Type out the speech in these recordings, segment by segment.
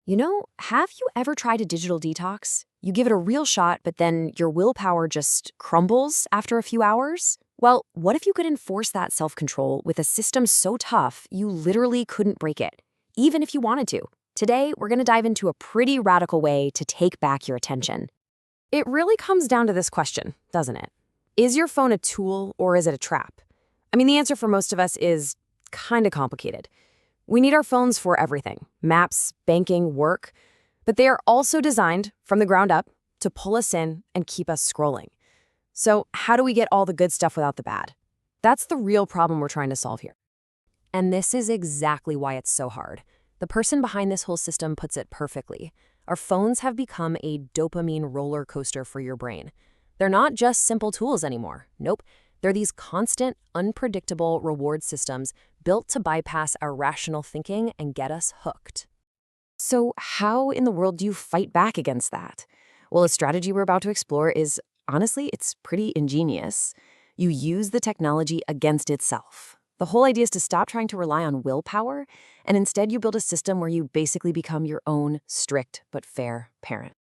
Have you ever tried a digital detox? You give it a real shot, but then your willpower just crumbles after a few hours? Well, what if you could enforce that self-control with a system so tough you literally couldn't break it, even if you wanted to? Today, we're going to dive into a pretty radical way to take back your attention. It really comes down to this question, doesn't it? Is your phone a tool or is it a trap? The answer for most of us is kind of complicated. We need our phones for everything: maps, banking, work. But they are also designed from the ground up to pull us in and keep us scrolling. So how do we get all the good stuff without the bad? That's the real problem we're trying to solve here. And this is exactly why it's so hard. The person behind this whole system puts it perfectly. Our phones have become a dopamine roller coaster for your brain. They're not just simple tools anymore. Nope. They're these constant, unpredictable reward systems built to bypass our rational thinking and get us hooked. So how in the world do you fight back against that? Well, a strategy we're about to explore is, honestly, it's pretty ingenious. You use the technology against itself. The whole idea is to stop trying to rely on willpower, and instead you build a system where you basically become your own strict but fair parent.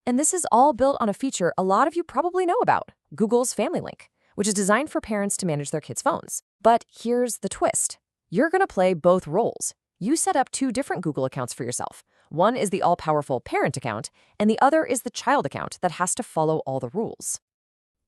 And this is all built on a feature a lot of you probably know about, Google's Family Link, which is designed for parents to manage their kids' phones. But here's the twist. You're going to play both roles. You set up two different Google accounts for yourself. One is the all-powerful parent account, and the other is the child account that has to follow all the rules.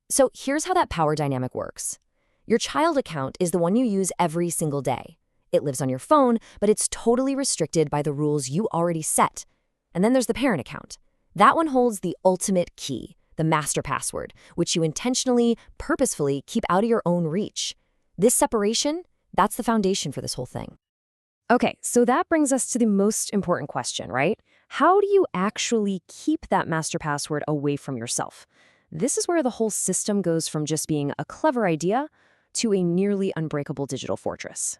So here's how that power dynamic works. Your child account is the one you use every single day. It lives on your phone, but it's totally restricted by the rules you already set. And then there's the parent account. That one holds the ultimate key, the master password, which you intentionally, purposefully keep out of your own reach. This separation, that's the foundation for this whole thing. Okay, so that brings us to the most important question, right? How do you actually keep that master password away from yourself? This is where the whole system goes from just being a clever idea to a nearly unbreakable digital fortress.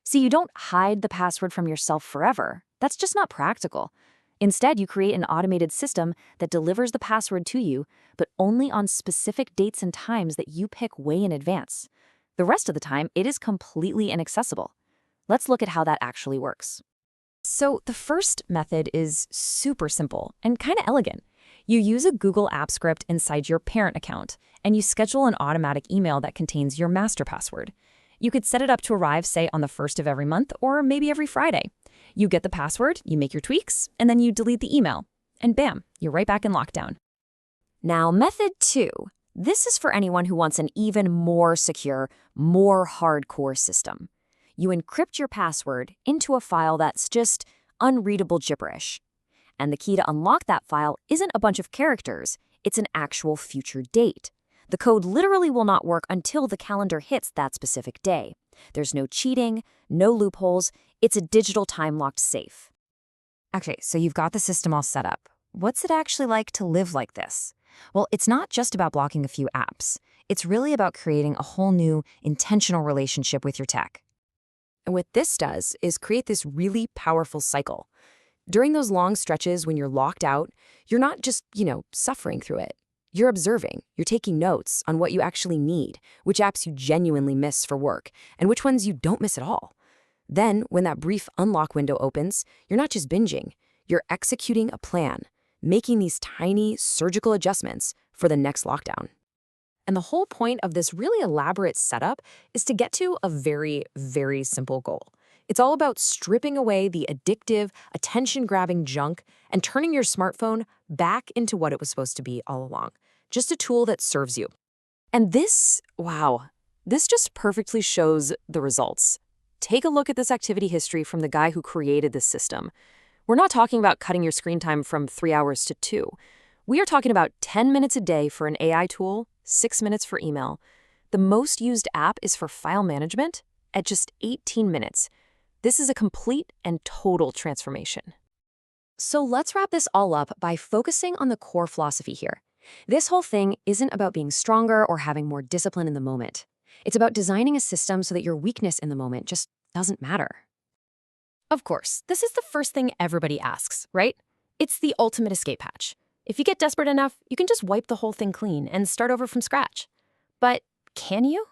See, you don't hide the password from yourself forever. That's just not practical. Instead, you create an automated system that delivers the password to you, but only on specific dates and times that you pick way in advance. The rest of the time, it is completely inaccessible. Let's look at how that actually works. So the first method is super simple and kind of elegant. You use a Google app script inside your parent account, and you schedule an automatic email that contains your master password. You could set it up to arrive, say, on the 1st of every month or maybe every Friday. You get the password, you make your tweaks, and then you delete the email. And bam, you're right back in lockdown. Now, method 2. This is for anyone who wants an even more secure, more hardcore system. You encrypt your password into a file that's just unreadable gibberish. And the key to unlock that file isn't a bunch of characters, it's an actual future date. The code literally will not work until the calendar hits that specific day. There's no cheating, no loopholes, it's a digital time-locked safe. Okay, so you've got the system all set up. What's it actually like to live like this? Well, it's not just about blocking a few apps. It's really about creating a whole new, intentional relationship with your tech. And what this does is create this really powerful cycle. During those long stretches when you're locked out, you're not just, suffering through it. You're observing, you're taking notes on what you actually need, which apps you genuinely miss for work, and which ones you don't miss at all. Then, when that brief unlock window opens, you're not just binging, you're executing a plan, making these tiny surgical adjustments for the next lockdown. And the whole point of this really elaborate setup is to get to a very, very simple goal. It's all about stripping away the addictive, attention-grabbing junk and turning your smartphone back into what it was supposed to be all along. Just a tool that serves you. And this just perfectly shows the results. Take a look at this activity history from the guy who created this system. We're not talking about cutting your screen time from 3 hours to 2. We are talking about 10 minutes a day for an AI tool, 6 minutes for email. The most used app is for file management at just 18 minutes. This is a complete and total transformation. So let's wrap this all up by focusing on the core philosophy here. This whole thing isn't about being stronger or having more discipline in the moment. It's about designing a system so that your weakness in the moment just doesn't matter. Of course, this is the first thing everybody asks, right? It's the ultimate escape hatch. If you get desperate enough, you can just wipe the whole thing clean and start over from scratch. But can you?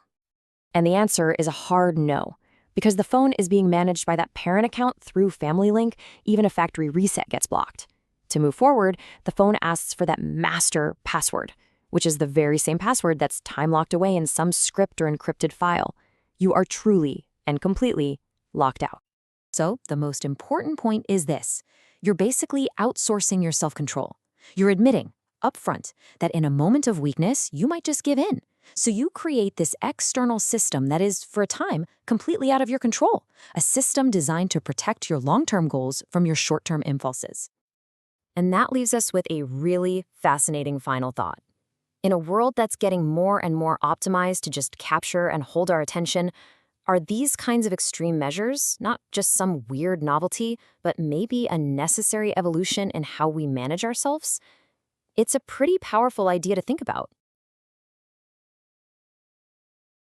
And the answer is a hard no. because the phone is being managed by that parent account through Family Link, even a factory reset gets blocked. To move forward, the phone asks for that master password, which is the very same password that's time-locked away in some script or encrypted file. You are truly and completely locked out. So, the most important point is this. You're basically outsourcing your self-control. You're admitting, upfront, that in a moment of weakness, you might just give in. So you create this external system that is, for a time, completely out of your control. A system designed to protect your long-term goals from your short-term impulses. And that leaves us with a really fascinating final thought. In a world that's getting more and more optimized to just capture and hold our attention, are these kinds of extreme measures not just some weird novelty, but maybe a necessary evolution in how we manage ourselves? It's a pretty powerful idea to think about.